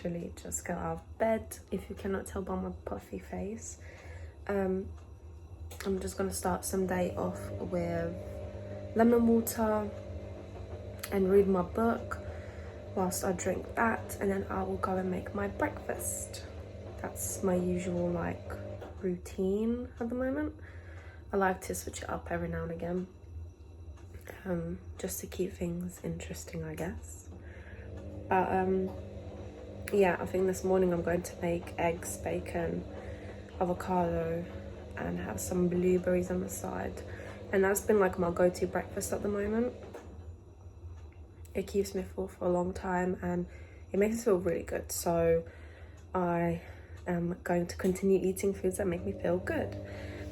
literally just got out of bed, if you cannot tell by my puffy face. I'm just gonna start some day off with lemon water and read my book whilst I drink that, and then I will go and make my breakfast. That's my usual like routine at the moment. I like to switch it up every now and again, just to keep things interesting, I guess. But yeah, I think this morning I'm going to make eggs, bacon, avocado, and have some blueberries on the side. And that's been like my go-to breakfast at the moment. It keeps me full for a long time and it makes me feel really good. So I am going to continue eating foods that make me feel good.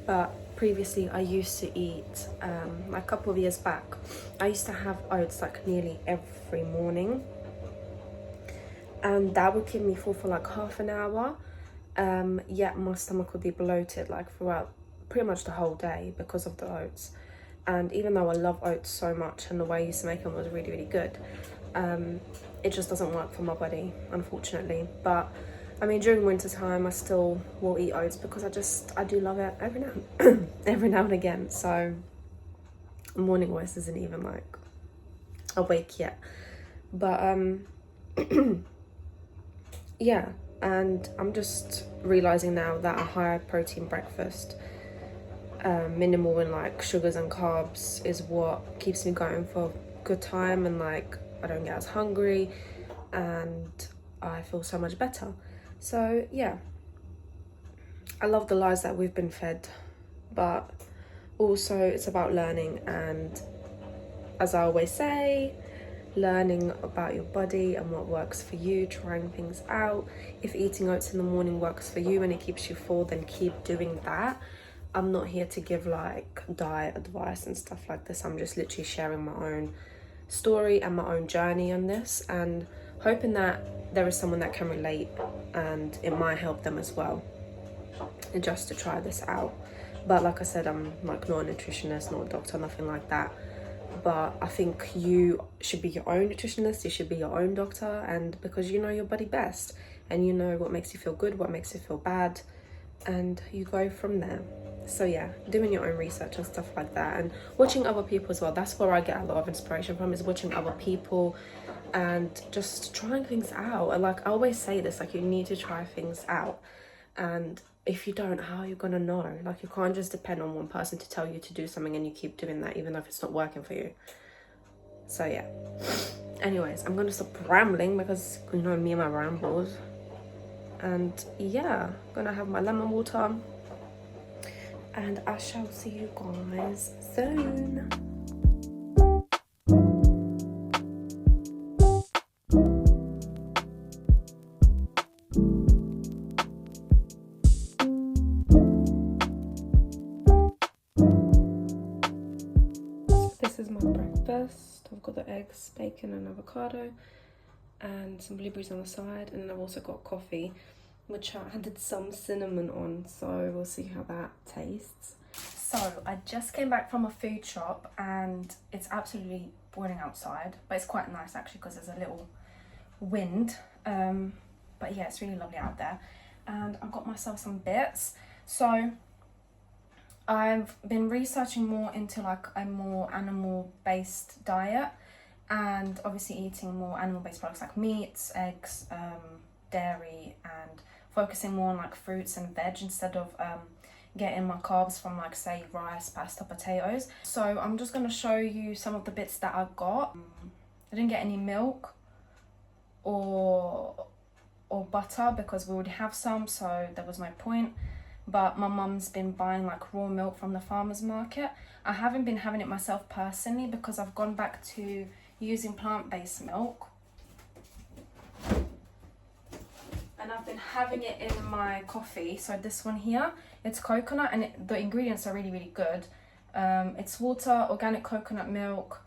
But previously I used to eat, like a couple of years back, I used to have oats like nearly every morning. And that would keep me full for like half an hour. Yet my stomach would be bloated like throughout pretty much the whole day because of the oats. And even though I love oats so much and the way I used to make them was really, really good, it just doesn't work for my body, unfortunately. But I mean, during winter time, I still will eat oats because I do love it every now and again. So morning voice isn't even like awake yet. But yeah, and I'm just realizing now that a higher protein breakfast, minimal in like sugars and carbs, is what keeps me going for a good time, and like I don't get as hungry and I feel so much better. So yeah, I love the lies that we've been fed, but also it's about learning, and as I always say, learning about your body and what works for you, trying things out. If eating oats in the morning works for you and it keeps you full, then keep doing that. I'm not here to give like diet advice and stuff like this. I'm just literally sharing my own story and my own journey on this, and hoping that there is someone that can relate and it might help them as well, and just to try this out. But like I said, I'm like not a nutritionist, not a doctor, nothing like that. But I think you should be your own nutritionist, you should be your own doctor, and because you know your body best and you know what makes you feel good, what makes you feel bad, and you go from there. So yeah, doing your own research and stuff like that, and watching other people as well. That's where I get a lot of inspiration from, is watching other people and just trying things out. And like I always say this, like you need to try things out, and if you don't, how are you gonna know? Like you can't just depend on one person to tell you to do something and you keep doing that even if it's not working for you. So yeah, anyways, I'm gonna stop rambling because you know me and my rambles. And yeah, I'm gonna have my lemon water and I shall see you guys soon. This is my breakfast. I've got the eggs, bacon and avocado and some blueberries on the side, and then I've also got coffee which I added some cinnamon on, so we'll see how that tastes. So I just came back from a food shop and it's absolutely boiling outside, but it's quite nice actually because there's a little wind, but yeah, it's really lovely out there. And I got myself some bits. So I've been researching more into like a more animal-based diet, and obviously eating more animal-based products like meats, eggs, dairy, and focusing more on like fruits and veg instead of getting my carbs from like say rice, pasta, potatoes. So I'm just going to show you some of the bits that I got. I didn't get any milk or butter because we already have some, so there was no point. But my mum's been buying like raw milk from the farmer's market. I haven't been having it myself personally because I've gone back to using plant-based milk. And I've been having it in my coffee. So this one here, it's coconut, and the ingredients are really, really good. It's water, organic coconut milk,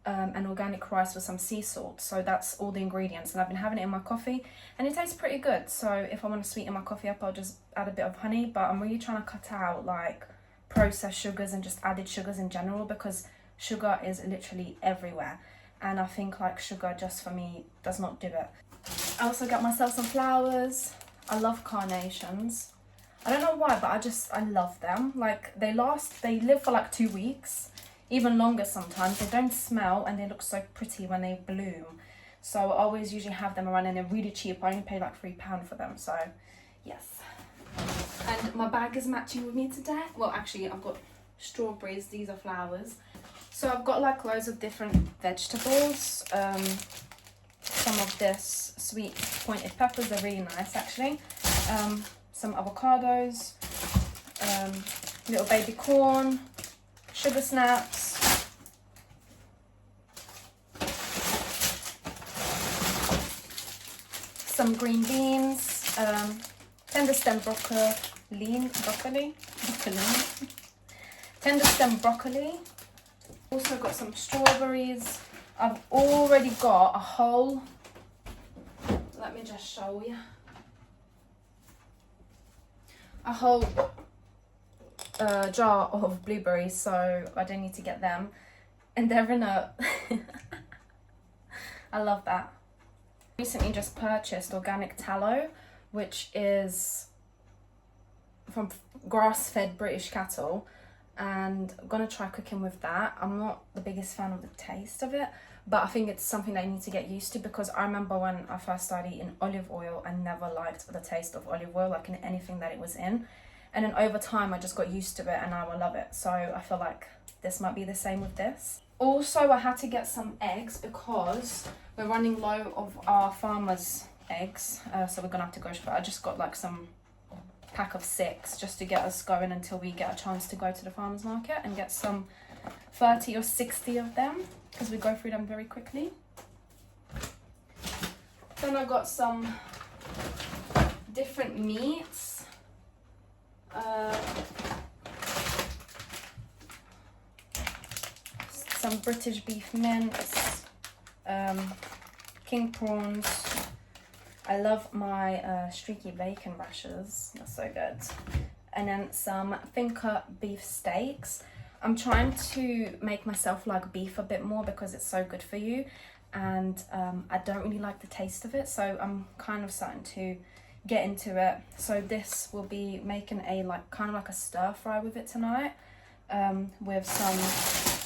and organic rice with some sea salt. So that's all the ingredients, and I've been having it in my coffee and it tastes pretty good. So if I want to sweeten my coffee up, I'll just add a bit of honey, but I'm really trying to cut out like processed sugars and just added sugars in general, because sugar is literally everywhere, and I think like sugar just for me does not do it. I also got myself some flowers. I love carnations. I don't know why, but I love them. Like, they live for like 2 weeks, even longer sometimes. They don't smell and they look so pretty when they bloom. So I always usually have them around and they're really cheap. I only paid like £3 for them, so yes. And my bag is matching with me today. Well, actually, I've got strawberries. These are flowers. So I've got like loads of different vegetables. Some of this sweet pointed peppers, they're really nice actually. Some avocados, little baby corn, sugar snaps, some green beans, tender stem broccoli, tender stem broccoli. Also got some strawberries. I've already got a whole, let me just show you, a whole jar of blueberries, so I don't need to get them. And they're in a, I love that. Recently just purchased organic tallow, which is from grass-fed British cattle, and I'm gonna try cooking with that. I'm not the biggest fan of the taste of it, but I think it's something that I need to get used to, because I remember when I first started eating olive oil, I never liked the taste of olive oil, like in anything that it was in. And then over time, I just got used to it and now I love it. So I feel like this might be the same with this. Also, I had to get some eggs because we're running low of our farmer's eggs. So we're gonna have to go for it. I just got like some pack of 6 just to get us going until we get a chance to go to the farmer's market and get some 30 or 60 of them, because we go through them very quickly. Then I got some different meats. Some British beef mince, king prawns. I love my streaky bacon rashers, they're so good. And then some Finca beef steaks. I'm trying to make myself like beef a bit more because it's so good for you, and I don't really like the taste of it, so I'm kind of starting to get into it. So this will be making a kind of like a stir fry with it tonight, with some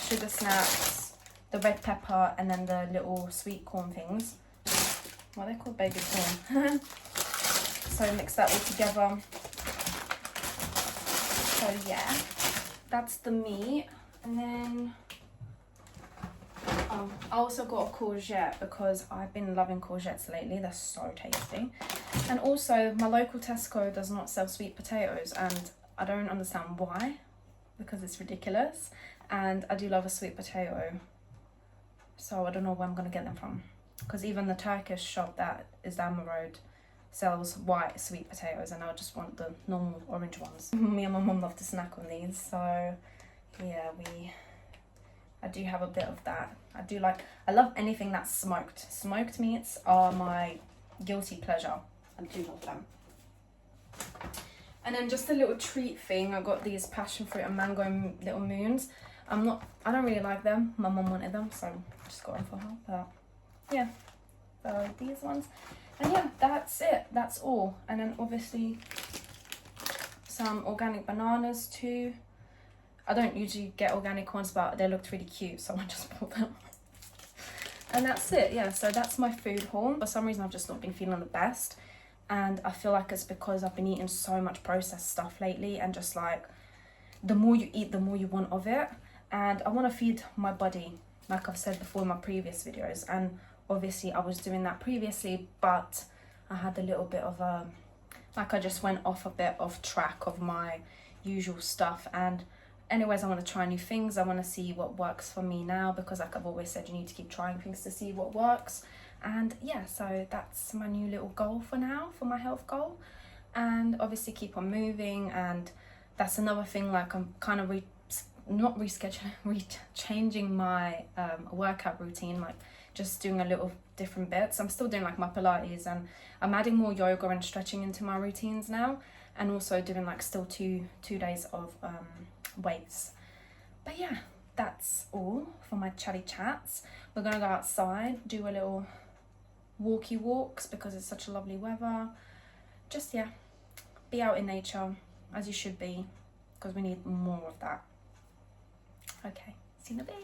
sugar snaps, the red pepper, and then the little sweet corn things. Well, they're called baby corn. So mix that all together. So yeah, that's the meat. And then I also got a courgette because I've been loving courgettes lately. They're so tasty. And also my local Tesco does not sell sweet potatoes, and I don't understand why, because it's ridiculous. And I do love a sweet potato, so I don't know where I'm gonna get them from, because even the Turkish shop that is down the road sells white sweet potatoes, and I just want the normal orange ones. Me and my mum love to snack on these, so yeah, I do have a bit of that. I love anything that's smoked. Smoked meats are my guilty pleasure. I do love them. And then just a little treat thing, I got these passion fruit and mango little moons. I don't really like them. My mum wanted them, so I just got them for her. But yeah, so these ones. And yeah, that's it. That's all. And then obviously some organic bananas too. I don't usually get organic ones, but they looked really cute, so I just bought them. And that's it, yeah, so that's my food haul. For some reason, I've just not been feeling the best. And I feel like it's because I've been eating so much processed stuff lately, and just like, the more you eat, the more you want of it. And I want to feed my body, like I've said before in my previous videos. And obviously I was doing that previously, but I had a little bit of I just went off a bit of track of my usual stuff. And anyways, I want to try new things. I want to see what works for me now, because like I've always said, you need to keep trying things to see what works. And yeah, so that's my new little goal for now, for my health goal. And obviously keep on moving. And that's another thing, like I'm kind of changing my workout routine, like just doing a little different bits. I'm still doing like my Pilates, and I'm adding more yoga and stretching into my routines now, and also doing like still two days of weights. But yeah, that's all for my chatty chats. We're gonna go outside, do a little walky walks because it's such a lovely weather. Just, yeah, be out in nature as you should be, because we need more of that. Okay, see you in a bit.